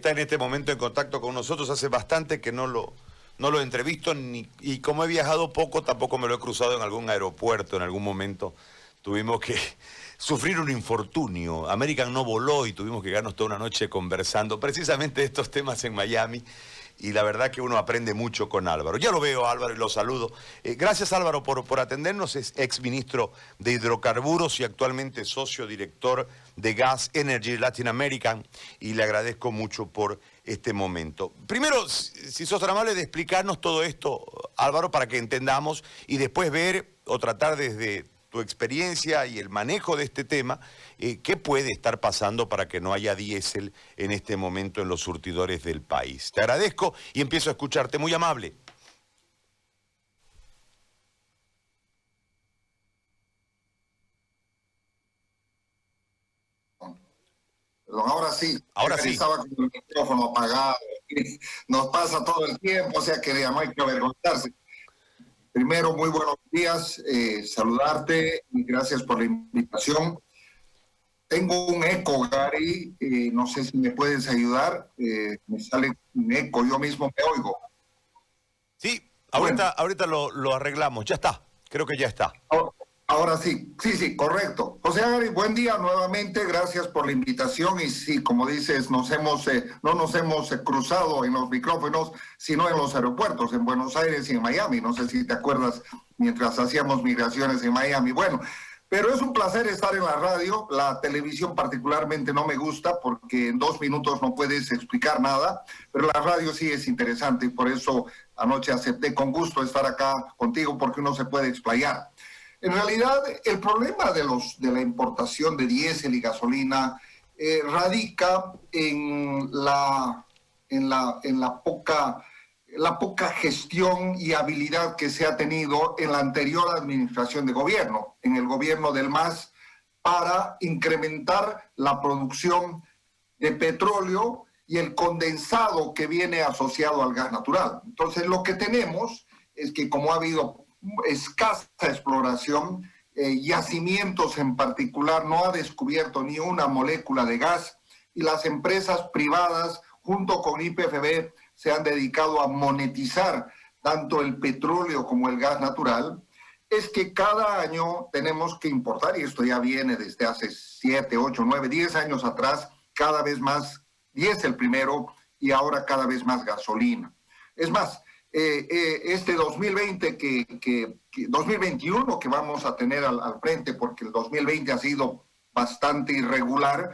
está en este momento en contacto con nosotros. Hace bastante que no lo entrevisto y como he viajado poco, tampoco me lo he cruzado en algún aeropuerto. En algún momento tuvimos que sufrir un infortunio. American no voló y tuvimos que quedarnos toda una noche conversando precisamente de estos temas en Miami. Y la verdad que uno aprende mucho con Álvaro. Ya lo veo, Álvaro, y lo saludo. Gracias, Álvaro, por atendernos. Es exministro de Hidrocarburos y actualmente socio director de Gas Energy Latin American. Y le agradezco mucho por este momento. Primero, si sos tan amable de explicarnos todo esto, Álvaro, para que entendamos y después ver o tratar desde tu experiencia y el manejo de este tema, ¿qué puede estar pasando para que no haya diésel en este momento en los surtidores del país? Te agradezco y empiezo a escucharte, muy amable. Ahora sí. Ahora sí. Estaba con el micrófono apagado. Nos pasa todo el tiempo, o sea que no hay que avergonzarse. Primero, muy buenos días, saludarte y gracias por la invitación. Tengo un eco, Gary, no sé si me puedes ayudar, me sale un eco, yo mismo me oigo. Sí, ahorita lo arreglamos, ya está, creo que ya está. Ahora sí, correcto. José Gary, buen día nuevamente, gracias por la invitación y sí, como dices, no nos hemos cruzado en los micrófonos, sino en los aeropuertos, en Buenos Aires y en Miami. No sé si te acuerdas mientras hacíamos migraciones en Miami. Bueno, pero es un placer estar en la radio. La televisión particularmente no me gusta porque en 2 minutos no puedes explicar nada, pero la radio sí es interesante y por eso anoche acepté con gusto estar acá contigo porque uno se puede explayar. En realidad, el problema de la importación de diésel y gasolina radica en la poca gestión y habilidad que se ha tenido en la anterior administración de gobierno, en el gobierno del MAS, para incrementar la producción de petróleo y el condensado que viene asociado al gas natural. Entonces, lo que tenemos es que como ha habido escasa exploración, yacimientos en particular, no ha descubierto ni una molécula de gas y las empresas privadas junto con YPF se han dedicado a monetizar tanto el petróleo como el gas natural. Es que cada año tenemos que importar, y esto ya viene desde hace 7, 8, 9, 10 años atrás, cada vez más diésel primero y ahora cada vez más gasolina. Es más, este 2021 que vamos a tener al frente, porque el 2020 ha sido bastante irregular,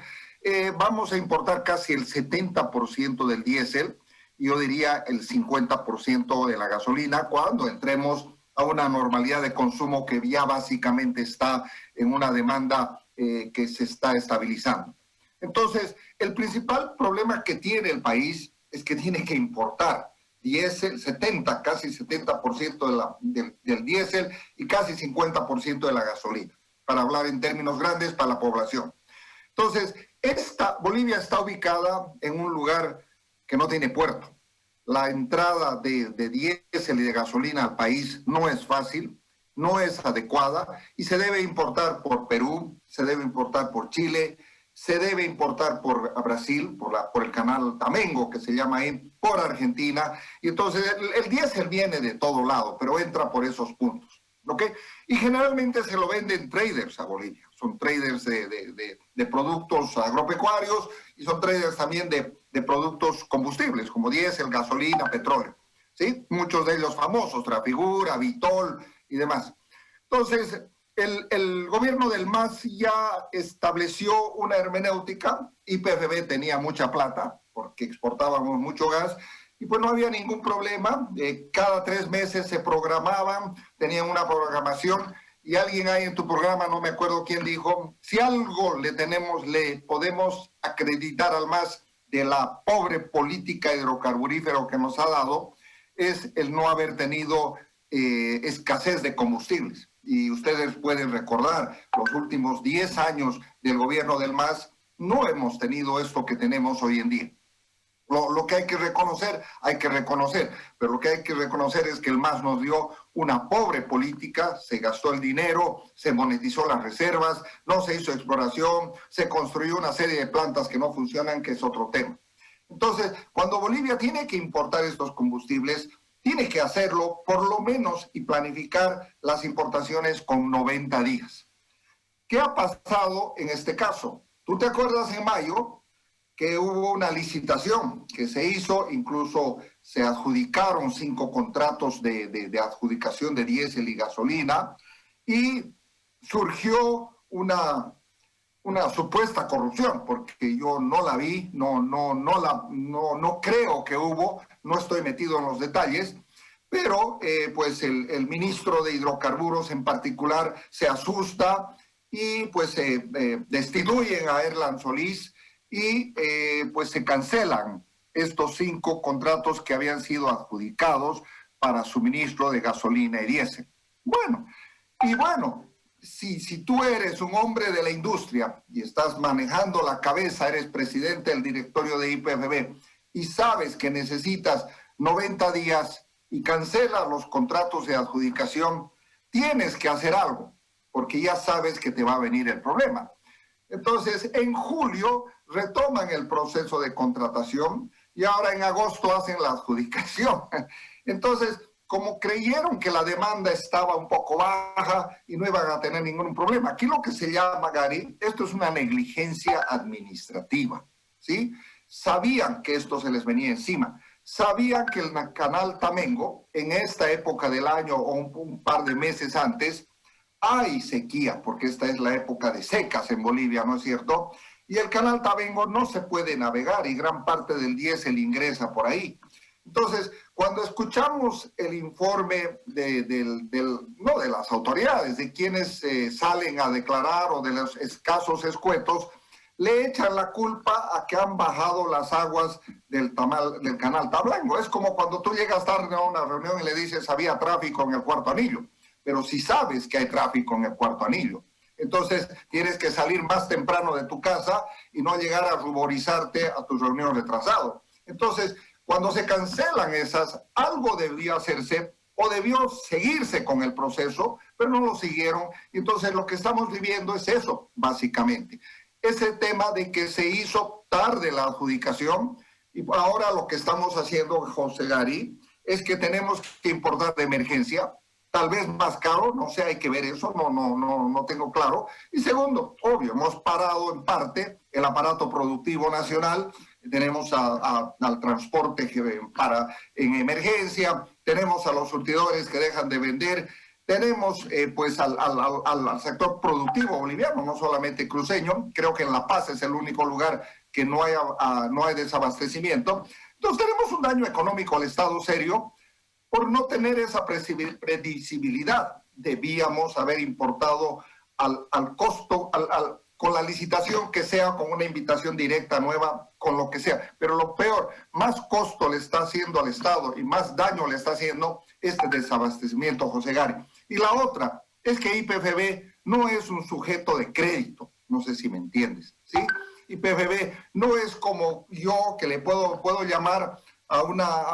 vamos a importar casi el 70% del diésel, y yo diría el 50% de la gasolina, cuando entremos a una normalidad de consumo que ya básicamente está en una demanda que se está estabilizando. Entonces, el principal problema que tiene el país es que tiene que importar diésel, casi 70% del diésel y casi 50% de la gasolina, para hablar en términos grandes para la población. Entonces, Bolivia está ubicada en un lugar que no tiene puerto. La entrada de diésel y de gasolina al país no es fácil, no es adecuada y se debe importar por Perú, se debe importar por Chile, se debe importar por Brasil, por el canal Tamengo, que se llama ahí, por Argentina. Y entonces el diésel viene de todo lado, pero entra por esos puntos. ¿Okay? Y generalmente se lo venden traders a Bolivia. Son traders de productos agropecuarios y son traders también de productos combustibles, como diésel, gasolina, petróleo. ¿Sí? Muchos de ellos famosos, Trafigura, Vitol y demás. Entonces, el gobierno del MAS ya estableció una hermenéutica. YPF tenía mucha plata porque exportábamos mucho gas y pues no había ningún problema. Cada 3 meses se programaban, tenían una programación y alguien ahí en tu programa, no me acuerdo quién dijo, si algo le podemos acreditar al MAS de la pobre política hidrocarburífera que nos ha dado, es el no haber tenido escasez de combustibles. Y ustedes pueden recordar, los últimos 10 años del gobierno del MAS no hemos tenido esto que tenemos hoy en día. Lo que hay que reconocer, pero lo que hay que reconocer es que el MAS nos dio una pobre política, se gastó el dinero, se monetizó las reservas, no se hizo exploración, se construyó una serie de plantas que no funcionan, que es otro tema. Entonces, cuando Bolivia tiene que importar estos combustibles, tiene que hacerlo por lo menos y planificar las importaciones con 90 días. ¿Qué ha pasado en este caso? ¿Tú te acuerdas en mayo que hubo una licitación que se hizo, incluso se adjudicaron 5 contratos de adjudicación de diésel y gasolina, y surgió una supuesta corrupción, porque yo no la vi, no creo que hubo, no estoy metido en los detalles, pero pues el ministro de Hidrocarburos en particular se asusta y pues destituyen a Erland Solís y pues se cancelan estos 5 contratos que habían sido adjudicados para suministro de gasolina y diésel. Bueno, si tú eres un hombre de la industria y estás manejando la cabeza, eres presidente del directorio de YPFB y sabes que necesitas 90 días y cancelas los contratos de adjudicación, tienes que hacer algo, porque ya sabes que te va a venir el problema. Entonces, en julio retoman el proceso de contratación y ahora en agosto hacen la adjudicación. Entonces, como creyeron que la demanda estaba un poco baja y no iban a tener ningún problema. Aquí lo que se llama, Gary, esto es una negligencia administrativa, ¿sí? Sabían que esto se les venía encima. Sabían que el canal Tamengo, en esta época del año o un par de meses antes, hay sequía, porque esta es la época de secas en Bolivia, ¿no es cierto? Y el canal Tamengo no se puede navegar y gran parte del diésel ingresa por ahí. Entonces, cuando escuchamos el informe no de las autoridades, de quienes salen a declarar o de los casos escuetos, le echan la culpa a que han bajado las aguas del canal Tabango. Es como cuando tú llegas tarde a una reunión y le dices había tráfico en el cuarto anillo, pero si sabes que hay tráfico en el cuarto anillo, entonces tienes que salir más temprano de tu casa y no llegar a ruborizarte a tu reunión retrasado. Entonces, cuando se cancelan esas, algo debió hacerse o debió seguirse con el proceso, pero no lo siguieron. Entonces lo que estamos viviendo es eso, básicamente. Ese tema de que se hizo tarde la adjudicación y ahora lo que estamos haciendo, José Gary, es que tenemos que importar de emergencia, tal vez más caro, no sé, hay que ver eso, no tengo claro. Y segundo, obvio, hemos parado en parte el aparato productivo nacional, tenemos al transporte en emergencia, tenemos a los surtidores que dejan de vender, tenemos pues al sector productivo boliviano, no solamente cruceño, creo que en La Paz es el único lugar que no hay desabastecimiento. Entonces tenemos un daño económico al Estado serio por no tener esa previsibilidad. Debíamos haber importado al costo, con la licitación que sea, con una invitación directa nueva, con lo que sea. Pero lo peor, más costo le está haciendo al Estado y más daño le está haciendo este desabastecimiento, José Gary. Y la otra es que YPFB no es un sujeto de crédito, no sé si me entiendes, ¿sí? YPFB no es como yo que le puedo llamar a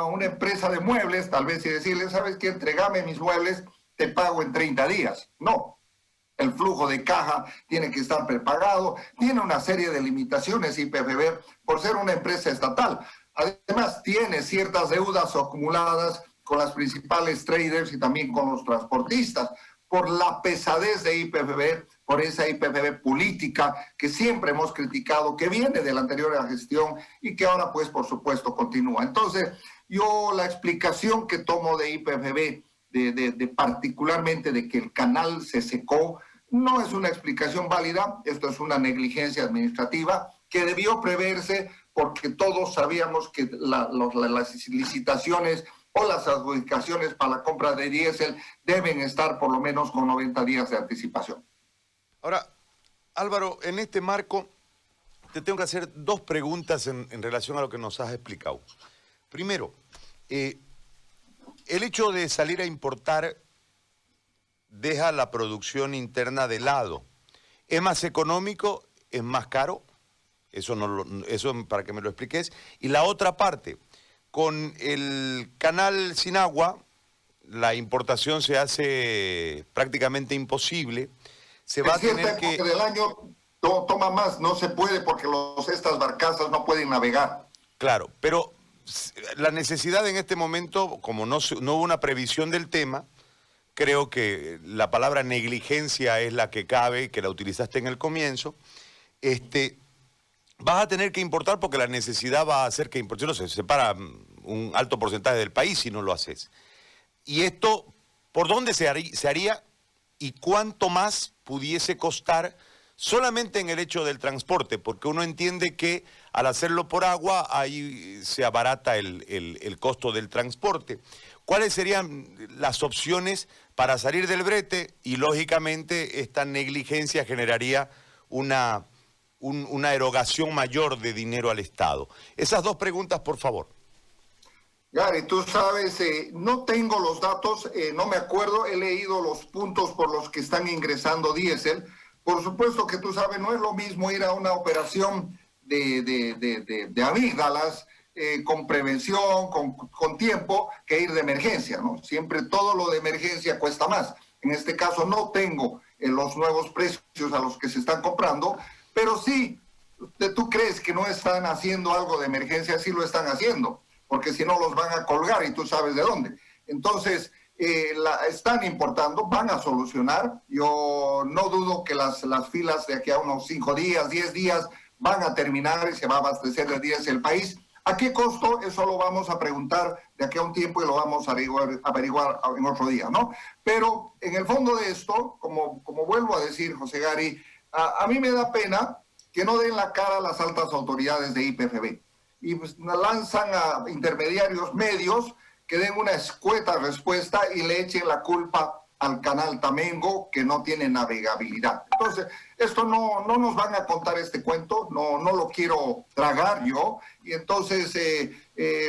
una empresa de muebles, tal vez, y decirle, ¿sabes qué? Entrégame mis muebles, te pago en 30 días. No. El flujo de caja tiene que estar prepagado, tiene una serie de limitaciones YPFB por ser una empresa estatal. Además, tiene ciertas deudas acumuladas con las principales traders y también con los transportistas, por la pesadez de YPFB, por esa YPFB política que siempre hemos criticado, que viene de la anterior gestión y que ahora, pues, por supuesto, continúa. Entonces, yo la explicación que tomo de YPFB, particularmente de que el canal se secó, no es una explicación válida, esto es una negligencia administrativa que debió preverse porque todos sabíamos que las licitaciones o las adjudicaciones para la compra de diésel deben estar por lo menos con 90 días de anticipación. Ahora, Álvaro, en este marco te tengo que hacer 2 preguntas en relación a lo que nos has explicado. Primero, el hecho de salir a importar deja la producción interna de lado. ¿Es más económico? ¿Es más caro? Eso para que me lo expliques. Y la otra parte, con el canal sin agua, la importación se hace prácticamente imposible. Se va a tener que... del año toma más, no se puede porque estas barcazas no pueden navegar. Claro, pero la necesidad en este momento, como no hubo una previsión del tema, creo que la palabra negligencia es la que cabe, que la utilizaste en el comienzo. Vas a tener que importar porque la necesidad va a hacer que importe. No sé, se separa un alto porcentaje del país si no lo haces. Y esto, ¿por dónde se haría y cuánto más pudiese costar solamente en el hecho del transporte? Porque uno entiende que al hacerlo por agua, ahí se abarata el costo del transporte. ¿Cuáles serían las opciones para salir del brete? Y lógicamente esta negligencia generaría una erogación mayor de dinero al Estado. Esas dos preguntas, por favor. Gary, tú sabes, no tengo los datos, no me acuerdo, he leído los puntos por los que están ingresando diésel. Por supuesto que tú sabes, no es lo mismo ir a una operación de amígdalas con prevención, con tiempo, que ir de emergencia, ¿no? Siempre todo lo de emergencia cuesta más. En este caso no tengo los nuevos precios a los que se están comprando, pero sí, tú crees que no están haciendo algo de emergencia, sí lo están haciendo, porque si no los van a colgar y tú sabes de dónde. Entonces, están importando, van a solucionar. Yo no dudo que las filas de aquí a unos 5 días, 10 días, van a terminar y se va a abastecer de diésel el país. ¿A qué costo? Eso lo vamos a preguntar de aquí a un tiempo y lo vamos a averiguar en otro día, ¿no? Pero en el fondo de esto, como vuelvo a decir, José Gary, a mí me da pena que no den la cara a las altas autoridades de YPFB y pues lanzan a intermediarios medios que den una escueta respuesta y le echen la culpa al canal Tamengo, que no tiene navegabilidad. Entonces, esto no nos van a contar este cuento, no lo quiero tragar yo, y entonces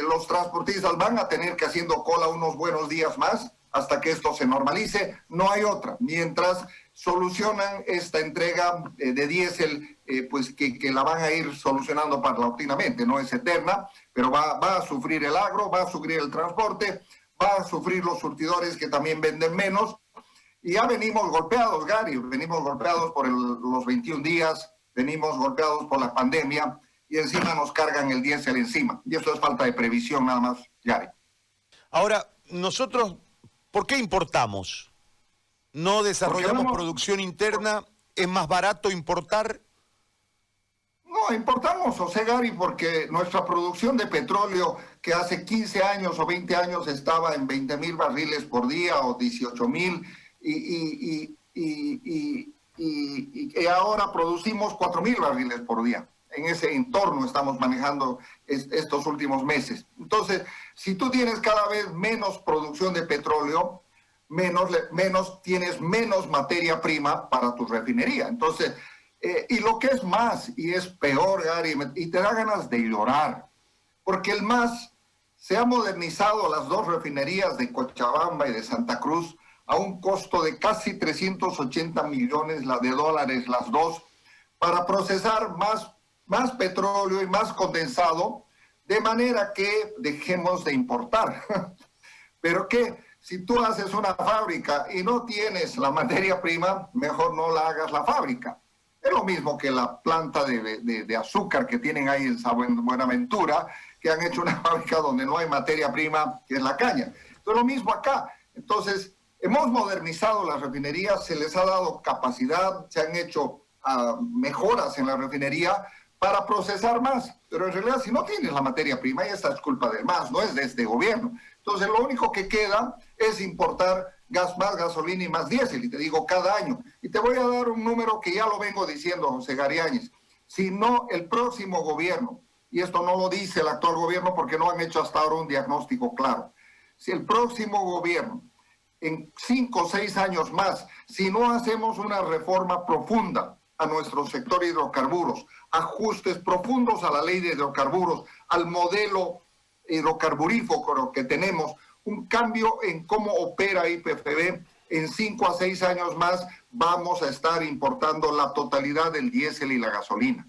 los transportistas van a tener que haciendo cola unos buenos días más hasta que esto se normalice. No hay otra. Mientras solucionan esta entrega de diésel, pues que la van a ir solucionando paulatinamente, no es eterna, pero va a sufrir el agro, va a sufrir el transporte, va a sufrir los surtidores que también venden menos, y ya venimos golpeados, Gary, venimos golpeados por los 21 días, venimos golpeados por la pandemia, y encima nos cargan el diésel encima, y eso es falta de previsión nada más, Gary. Ahora, nosotros, ¿por qué importamos? ¿No desarrollamos producción interna? ¿Es más barato importar? No, importamos, José Gary, porque nuestra producción de petróleo, que hace 15 años o 20 años estaba en 20,000 barriles por día o 18,000, y ahora producimos 4,000 barriles por día. En ese entorno estamos manejando estos últimos meses. Entonces, si tú tienes cada vez menos producción de petróleo, tienes menos materia prima para tu refinería. Entonces, y lo que es más y es peor, Gary, y te da ganas de llorar, porque el MAS se ha modernizado las dos refinerías de Cochabamba y de Santa Cruz a un costo de casi 380 millones de dólares las dos, para procesar más petróleo y más condensado, de manera que dejemos de importar. Pero que si tú haces una fábrica y no tienes la materia prima, mejor no la hagas la fábrica. Es lo mismo que la planta de azúcar que tienen ahí en Buenaventura, que han hecho una fábrica donde no hay materia prima, que es la caña. Es lo mismo acá. Entonces, hemos modernizado las refinerías, se les ha dado capacidad, se han hecho mejoras en la refinería para procesar más. Pero en realidad, si no tienes la materia prima, y esta es culpa del MAS, no es de este gobierno. Entonces, lo único que queda es importar más gasolina y más diésel, y te digo cada año. Y te voy a dar un número que ya lo vengo diciendo, José Gary Áñez. Si no, el próximo gobierno, y esto no lo dice el actual gobierno porque no han hecho hasta ahora un diagnóstico claro, si el próximo gobierno, en 5 o 6 años más, si no hacemos una reforma profunda a nuestro sector hidrocarburos, ajustes profundos a la ley de hidrocarburos, al modelo hidrocarburífero que tenemos, un cambio en cómo opera YPFB, en 5 a 6 años más vamos a estar importando la totalidad del diésel y la gasolina,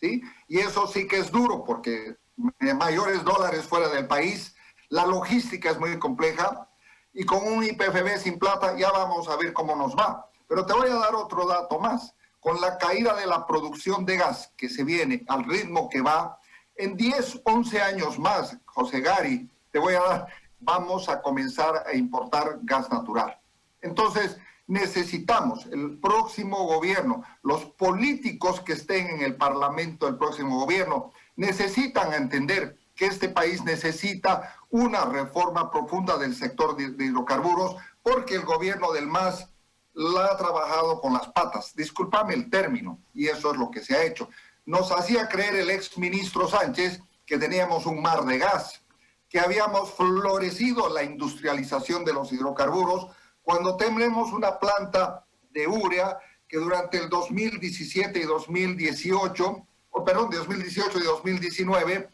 ¿sí? Y eso sí que es duro, porque mayores dólares fuera del país, la logística es muy compleja, y con un YPFB sin plata ya vamos a ver cómo nos va. Pero te voy a dar otro dato más. Con la caída de la producción de gas que se viene al ritmo que va, En 10, 11 años más, José Gary, te voy a dar, vamos a comenzar a importar gas natural. Entonces, necesitamos el próximo gobierno, los políticos que estén en el Parlamento del próximo gobierno, necesitan entender que este país necesita una reforma profunda del sector de hidrocarburos, porque el gobierno del MAS la ha trabajado con las patas. Discúlpame el término, y eso es lo que se ha hecho. Nos hacía creer el exministro Sánchez que teníamos un mar de gas, que habíamos florecido la industrialización de los hidrocarburos, cuando tenemos una planta de urea que durante el 2017 y 2018, o perdón, 2018 y 2019,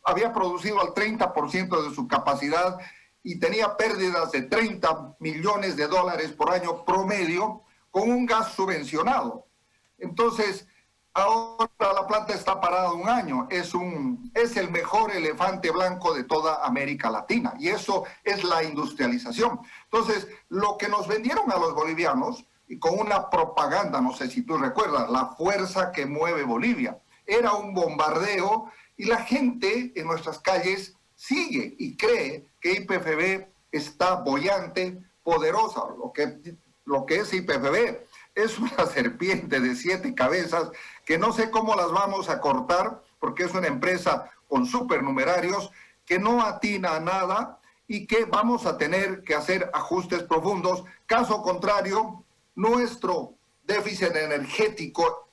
había producido al 30% de su capacidad y tenía pérdidas de 30 millones de dólares por año promedio con un gas subvencionado. Entonces, ahora la planta está parada un año. Es el mejor elefante blanco de toda América Latina. Y eso es la industrialización. Entonces, lo que nos vendieron a los bolivianos, y con una propaganda, no sé si tú recuerdas, la fuerza que mueve Bolivia, era un bombardeo, y la gente en nuestras calles sigue y cree que YPFB está boyante, poderosa. Lo que es YPFB es una serpiente de 7 cabezas que no sé cómo las vamos a cortar, porque es una empresa con supernumerarios que no atina a nada y que vamos a tener que hacer ajustes profundos. Caso contrario, nuestro déficit energético,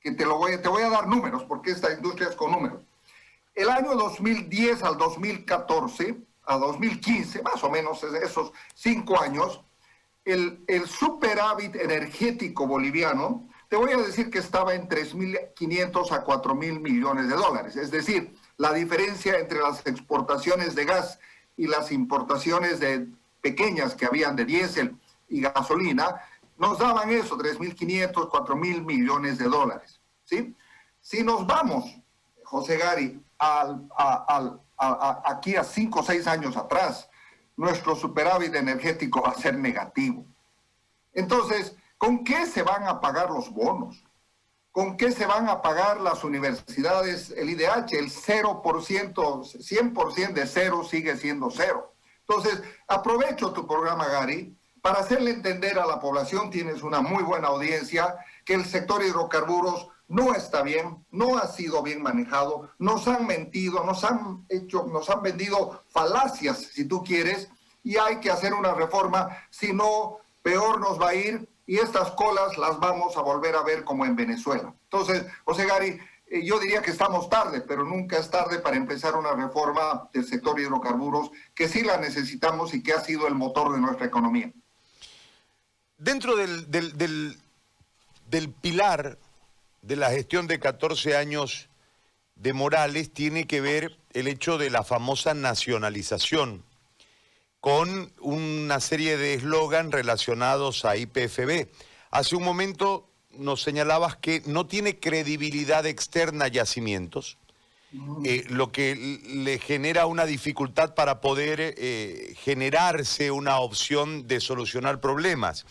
que te voy a dar números, porque esta industria es con números. El año 2010 al 2014, a 2015, más o menos esos 5 años, el superávit energético boliviano, te voy a decir que estaba en 3.500 a 4.000 millones de dólares. Es decir, la diferencia entre las exportaciones de gas y las importaciones pequeñas que habían de diésel y gasolina, nos daban eso, 3.500, 4.000 millones de dólares. ¿Sí? Si nos vamos, José Gary, aquí a 5 o 6 años atrás, nuestro superávit energético va a ser negativo. Entonces, ¿con qué se van a pagar los bonos? ¿Con qué se van a pagar las universidades, el IDH? El 0%, 100% de cero sigue siendo cero. Entonces, aprovecho tu programa, Gary, para hacerle entender a la población, tienes una muy buena audiencia, que el sector hidrocarburos no está bien, no ha sido bien manejado, nos han mentido, nos han vendido falacias, si tú quieres, y hay que hacer una reforma, si no, peor nos va a ir, y estas colas las vamos a volver a ver como en Venezuela. Entonces, José Gary, yo diría que estamos tarde, pero nunca es tarde para empezar una reforma del sector hidrocarburos, que sí la necesitamos y que ha sido el motor de nuestra economía. Dentro del pilar de la gestión de 14 años de Morales tiene que ver el hecho de la famosa nacionalización, con una serie de eslogan relacionados a YPFB. Hace un momento nos señalabas que no tiene credibilidad externa a Yacimientos, lo que le genera una dificultad para poder generarse una opción de solucionar problemas.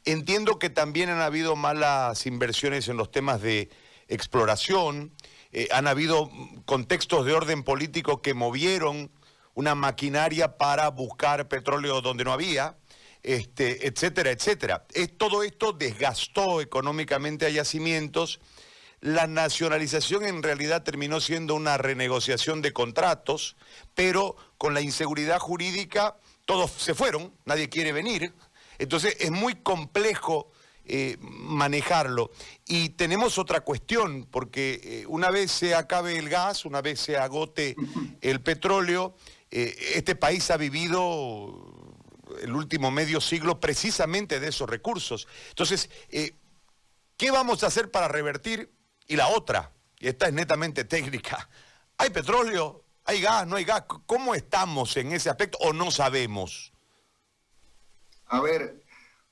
Entiendo que también han habido malas inversiones en los temas de exploración, han habido contextos de orden político que movieron una maquinaria para buscar petróleo donde no había, etcétera, etcétera. Todo esto desgastó económicamente a Yacimientos. La nacionalización en realidad terminó siendo una renegociación de contratos, pero con la inseguridad jurídica todos se fueron, nadie quiere venir. Entonces es muy complejo manejarlo. Y tenemos otra cuestión, porque una vez se acabe el gas, una vez se agote el petróleo, este país ha vivido el último medio siglo precisamente de esos recursos. Entonces, ¿qué vamos a hacer para revertir? Y la otra, y esta es netamente técnica, ¿hay petróleo? ¿Hay gas? ¿No hay gas? ¿Cómo estamos en ese aspecto o no sabemos? A ver,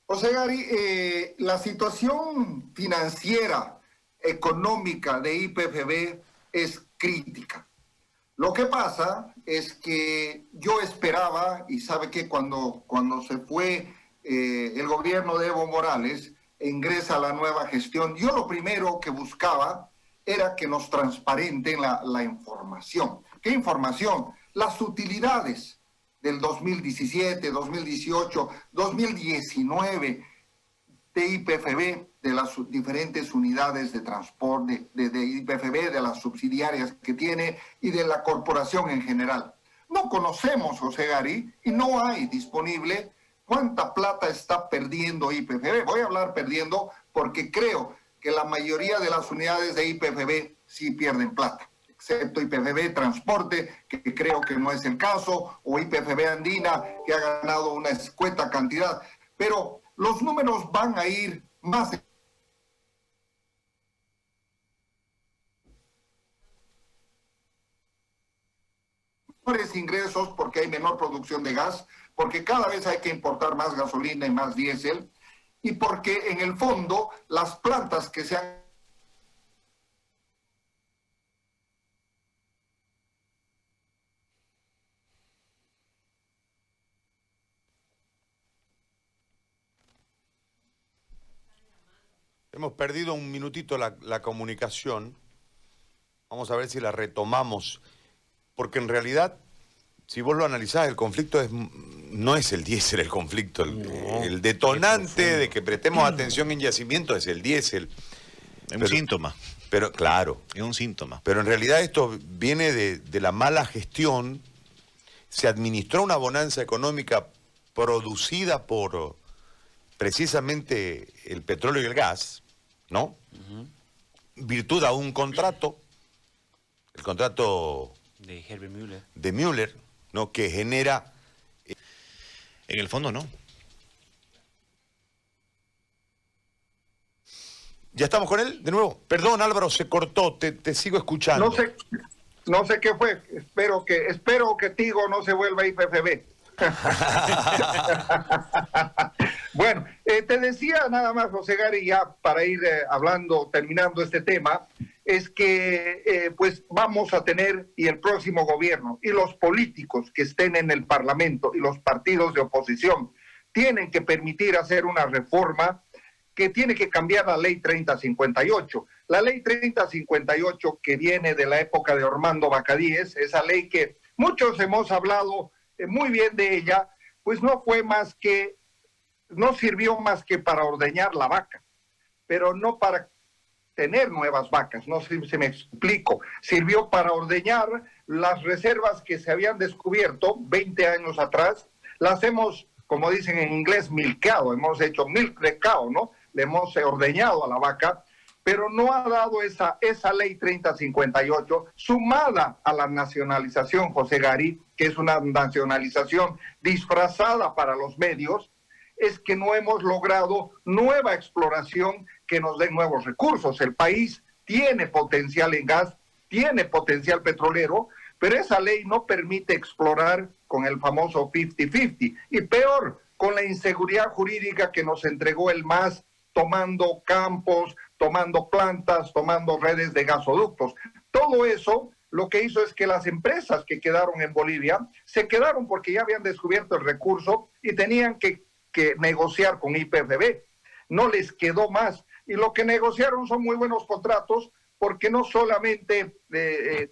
José Gary, la situación financiera, económica de YPFB es crítica. Lo que pasa es que yo esperaba, y sabe que cuando se fue el gobierno de Evo Morales, ingresa la nueva gestión, yo lo primero que buscaba era que nos transparenten la información. ¿Qué información? Las utilidades del 2017, 2018, 2019 de IPFB, de las diferentes unidades de transporte, de IPFB, de las subsidiarias que tiene y de la corporación en general. No conocemos, José Gary, y no hay disponible cuánta plata está perdiendo IPFB. Voy a hablar perdiendo porque creo que la mayoría de las unidades de IPFB sí pierden plata, excepto IPFB Transporte, que creo que no es el caso, o IPFB Andina, que ha ganado una escueta cantidad. Pero los números van a ir más de menores ingresos porque hay menor producción de gas, porque cada vez hay que importar más gasolina y más diésel, y porque en el fondo las plantas que se han Hemos perdido un minutito la comunicación. Vamos a ver si la retomamos. Porque en realidad, si vos lo analizás, el conflicto no es el diésel el conflicto. El detonante de que prestemos atención en yacimiento es el diésel. Es un síntoma. Pero claro. Es un síntoma. Pero en realidad esto viene de la mala gestión. Se administró una bonanza económica producida por precisamente el petróleo y el gas, ¿no? Virtud a un contrato, el contrato de Herbert Müller. De Müller, ¿no? Que genera... En el fondo no. ¿Ya estamos con él de nuevo? Perdón, Álvaro, se cortó, te sigo escuchando. No sé qué fue, espero que Tigo no se vuelva IPFB. Bueno, te decía nada más, José Gary, ya para ir terminando este tema, es que pues vamos a tener, y el próximo gobierno, y los políticos que estén en el Parlamento, y los partidos de oposición, tienen que permitir hacer una reforma que tiene que cambiar la ley 3058. La ley 3058 que viene de la época de Ormando Bacadíes, esa ley que muchos hemos hablado muy bien de ella, pues no sirvió más que para ordeñar la vaca, pero no para tener nuevas vacas, no sé si me explico. Sirvió para ordeñar las reservas que se habían descubierto 20 años atrás, las hemos, como dicen en inglés, milkeado, hemos hecho milk de cow, ¿no? Le hemos ordeñado a la vaca, pero no ha dado esa ley 3058, sumada a la nacionalización, José Gary, que es una nacionalización disfrazada para los medios, es que no hemos logrado nueva exploración que nos dé nuevos recursos. El país tiene potencial en gas, tiene potencial petrolero, pero esa ley no permite explorar con el famoso 50-50. Y peor, con la inseguridad jurídica que nos entregó el MAS, tomando campos, tomando plantas, tomando redes de gasoductos. Todo eso lo que hizo es que las empresas que quedaron en Bolivia se quedaron porque ya habían descubierto el recurso y tenían que negociar con IPFB. No les quedó más. Y lo que negociaron son muy buenos contratos porque no solamente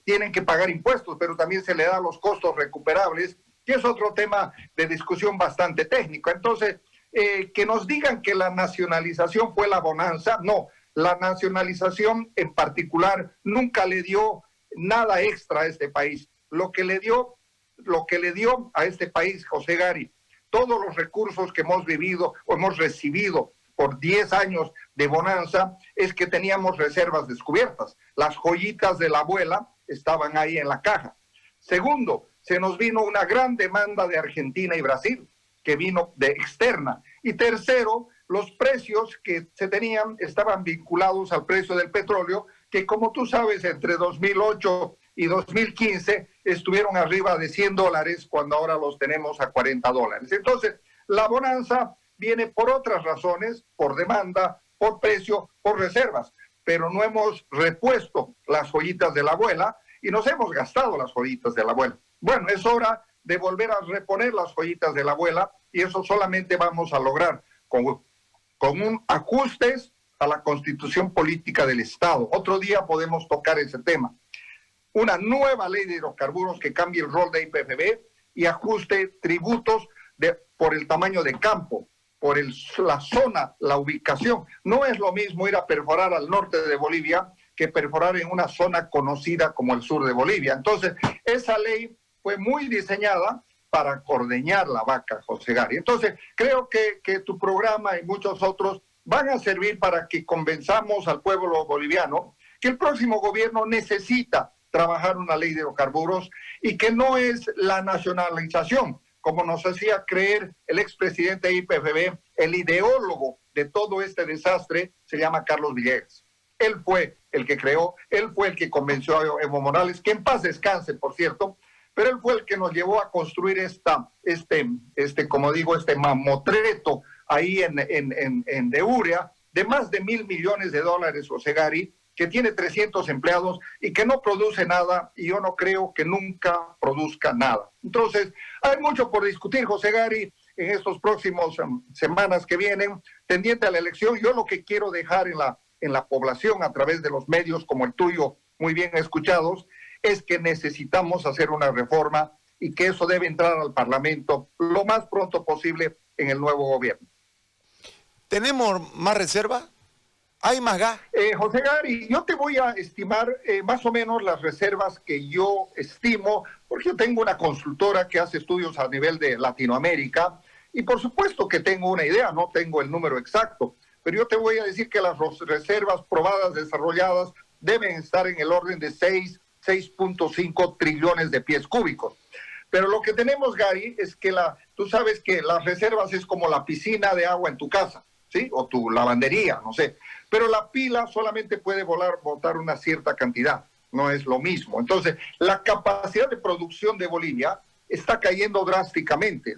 tienen que pagar impuestos, pero también se le dan los costos recuperables, que es otro tema de discusión bastante técnico. Entonces, que nos digan que la nacionalización fue la bonanza, no. La nacionalización en particular nunca le dio nada extra a este país. Lo que le dio a este país, José Gary, todos los recursos que hemos vivido o hemos recibido por 10 años de bonanza, es que teníamos reservas descubiertas. Las joyitas de la abuela estaban ahí en la caja. Segundo, se nos vino una gran demanda de Argentina y Brasil, que vino de externa. Y tercero, los precios que se tenían estaban vinculados al precio del petróleo, que como tú sabes, entre 2008 y 2015 estuvieron arriba de $100 cuando ahora los tenemos a $40. Entonces, la bonanza viene por otras razones, por demanda, por precio, por reservas, pero no hemos repuesto las joyitas de la abuela y nos hemos gastado las joyitas de la abuela. Bueno, es hora de volver a reponer las joyitas de la abuela y eso solamente vamos a lograr con ajustes a la constitución política del Estado. Otro día podemos tocar ese tema. Una nueva ley de hidrocarburos que cambie el rol de IPFB y ajuste tributos por el tamaño de campo, por la zona, la ubicación. No es lo mismo ir a perforar al norte de Bolivia que perforar en una zona conocida como el sur de Bolivia. Entonces, esa ley fue muy diseñada para ordeñar la vaca, José Gary. Entonces, creo que tu programa y muchos otros van a servir para que convenzamos al pueblo boliviano que el próximo gobierno necesita trabajar una ley de hidrocarburos y que no es la nacionalización, como nos hacía creer el expresidente de IPFB, el ideólogo de todo este desastre, se llama Carlos Villegas. Él fue el que creó, él fue el que convenció a Evo Morales, que en paz descanse, por cierto, pero él fue el que nos llevó a construir como digo, este mamotreto ahí en Deuria, de más de $1.000 millones, José Gary, que tiene 300 empleados y que no produce nada, y yo no creo que nunca produzca nada. Entonces, hay mucho por discutir, José Gary, en estos próximos semanas que vienen, tendiente a la elección. Yo lo que quiero dejar en la población a través de los medios como el tuyo, muy bien escuchados, es que necesitamos hacer una reforma y que eso debe entrar al Parlamento lo más pronto posible en el nuevo gobierno. ¿Tenemos más reserva? ¿Hay más gas? José Gary, yo te voy a estimar más o menos las reservas que yo estimo, porque yo tengo una consultora que hace estudios a nivel de Latinoamérica y por supuesto que tengo una idea, no tengo el número exacto, pero yo te voy a decir que las reservas probadas, desarrolladas, deben estar en el orden de 6.5 trillones de pies cúbicos. Pero lo que tenemos, Gary, es que tú sabes que las reservas es como la piscina de agua en tu casa, ¿sí? O tu lavandería, no sé. Pero la pila solamente puede botar una cierta cantidad, no es lo mismo. Entonces, la capacidad de producción de Bolivia está cayendo drásticamente.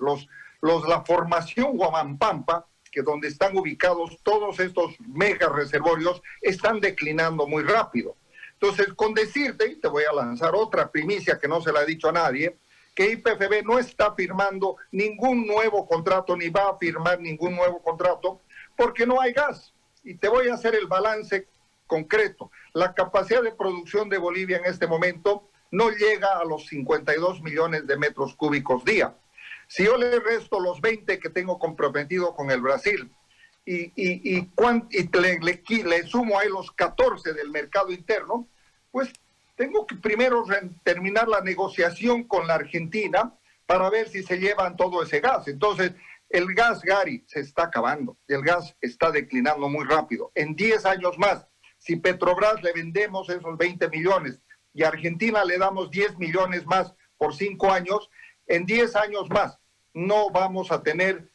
La formación Huamampampa, que donde están ubicados todos estos mega reservorios, están declinando muy rápido. Entonces, con decirte, te voy a lanzar otra primicia que no se la he dicho a nadie, que IPFB no está firmando ningún nuevo contrato, ni va a firmar ningún nuevo contrato, porque no hay gas. Y te voy a hacer el balance concreto. La capacidad de producción de Bolivia en este momento no llega a los 52 millones de metros cúbicos día. Si yo le resto los 20 que tengo comprometido con el Brasil y le sumo ahí los 14 del mercado interno, pues tengo que primero terminar la negociación con la Argentina para ver si se llevan todo ese gas. Entonces, el gas, Gary, se está acabando. El gas está declinando muy rápido. En 10 años más, si Petrobras le vendemos esos 20 millones y a Argentina le damos 10 millones más por 5 años, en 10 años más no vamos a tener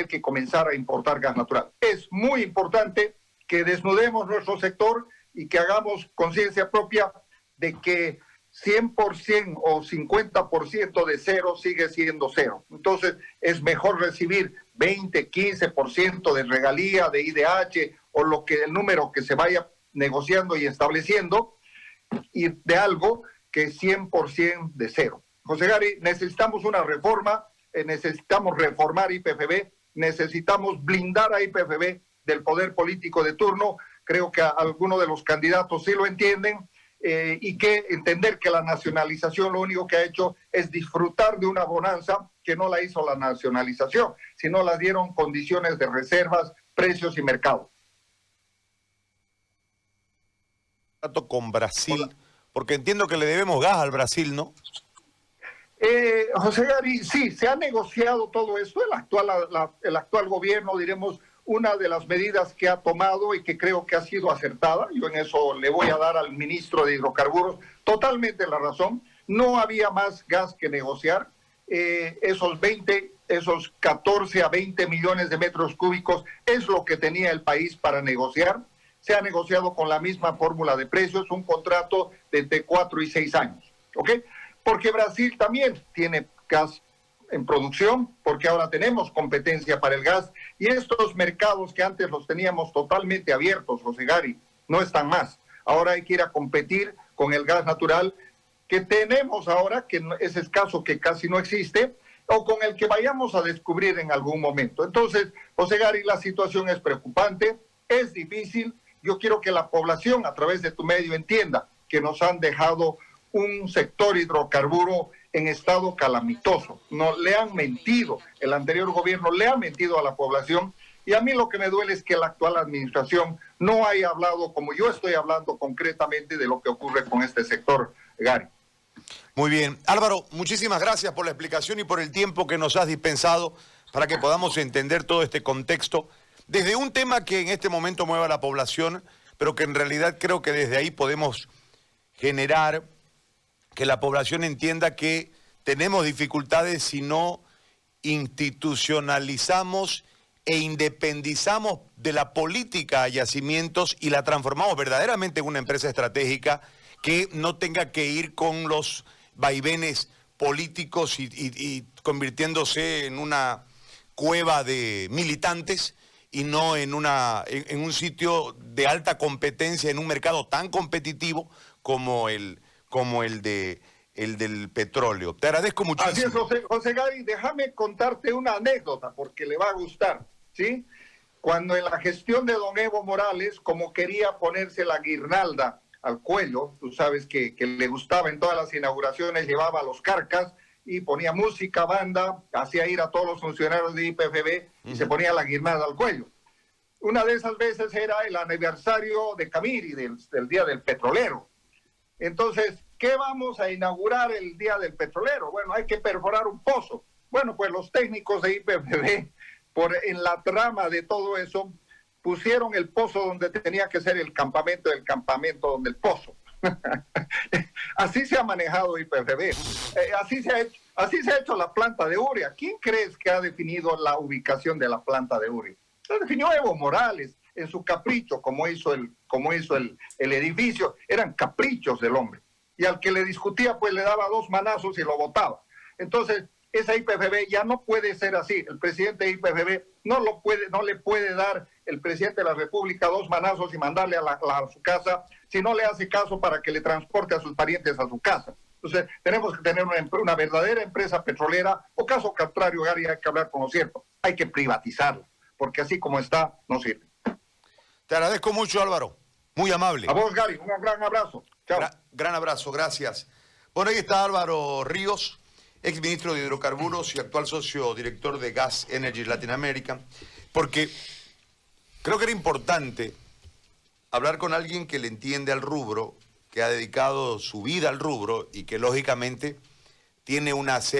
que comenzar a importar gas natural. Es muy importante que desnudemos nuestro sector y que hagamos conciencia propia de que 100% o 50% de cero sigue siendo cero. Entonces, es mejor recibir 20, 15% de regalía, de IDH, o el número que se vaya negociando y estableciendo, y de algo que 100% de cero. José Gary, necesitamos una reforma, necesitamos reformar IPFB, necesitamos blindar a IPFB del poder político de turno. Creo que algunos de los candidatos sí lo entienden, y que entender que la nacionalización lo único que ha hecho es disfrutar de una bonanza que no la hizo la nacionalización, sino la dieron condiciones de reservas, precios y mercado. Con Brasil, porque entiendo que le debemos gas al Brasil, ¿no? José Gary, sí, se ha negociado todo esto. El actual gobierno, diremos, una de las medidas que ha tomado y que creo que ha sido acertada, yo en eso le voy a dar al ministro de Hidrocarburos totalmente la razón, no había más gas que negociar. Esos 14 a 20 millones de metros cúbicos es lo que tenía el país para negociar. Se ha negociado con la misma fórmula de precios, un contrato de entre 4 y 6 años, ¿ok? Porque Brasil también tiene gas en producción, porque ahora tenemos competencia para el gas, y estos mercados que antes los teníamos totalmente abiertos, José Gary, no están más. Ahora hay que ir a competir con el gas natural que tenemos ahora, que es escaso, que casi no existe, o con el que vayamos a descubrir en algún momento. Entonces, José Gary, la situación es preocupante. es difícil. Yo quiero que la población, a través de tu medio, entienda que nos han dejado un sector hidrocarburo en estado calamitoso. No, le han mentido, el anterior gobierno le ha mentido a la población, y a mí lo que me duele es que la actual administración no haya hablado como yo estoy hablando concretamente de lo que ocurre con este sector, Gary. Muy bien. Álvaro, muchísimas gracias por la explicación y por el tiempo que nos has dispensado para que podamos entender todo este contexto, desde un tema que en este momento mueve a la población, pero que en realidad creo que desde ahí podemos generar que la población entienda que tenemos dificultades si no institucionalizamos e independizamos de la política a yacimientos y la transformamos verdaderamente en una empresa estratégica que no tenga que ir con los vaivenes políticos y convirtiéndose en una cueva de militantes y no en un sitio de alta competencia en un mercado tan competitivo como el del petróleo. Te agradezco muchísimo. Así es, José Gary, déjame contarte una anécdota porque le va a gustar, ¿sí? Cuando en la gestión de don Evo Morales, como quería ponerse la guirnalda al cuello, tú sabes que le gustaba en todas las inauguraciones, llevaba los carcas y ponía música, banda, hacía ir a todos los funcionarios de IPFB y se ponía la guirnalda al cuello. Una de esas veces era el aniversario de Camiri, del Día del Petrolero. Entonces, ¿qué vamos a inaugurar el Día del Petrolero? Bueno, hay que perforar un pozo. Bueno, pues los técnicos de IPFB, en la trama de todo eso, pusieron el pozo donde tenía que ser el campamento del campamento donde el pozo. Así se ha manejado IPFB. Así se ha hecho la planta de Uria. ¿Quién crees que ha definido la ubicación de la planta de Uria? La definió Evo Morales en su capricho, como hizo el edificio. Eran caprichos del hombre. Y al que le discutía, pues le daba 2 manazos y lo botaba. Entonces, esa IPFB ya no puede ser así. El presidente de IPFB no le puede dar el presidente de la República 2 manazos y mandarle a su casa si no le hace caso para que le transporte a sus parientes a su casa. Entonces, tenemos que tener una verdadera empresa petrolera, o caso contrario, Gary, hay que hablar con lo cierto. Hay que privatizarla, porque así como está, no sirve. Te agradezco mucho, Álvaro. Muy amable. A vos, Gary, un gran abrazo. Chao. Gran abrazo, gracias. Bueno, ahí está Álvaro Ríos, exministro de Hidrocarburos y actual socio director de Gas Energy Latinoamérica, porque creo que era importante hablar con alguien que le entiende al rubro, que ha dedicado su vida al rubro y que lógicamente tiene una serie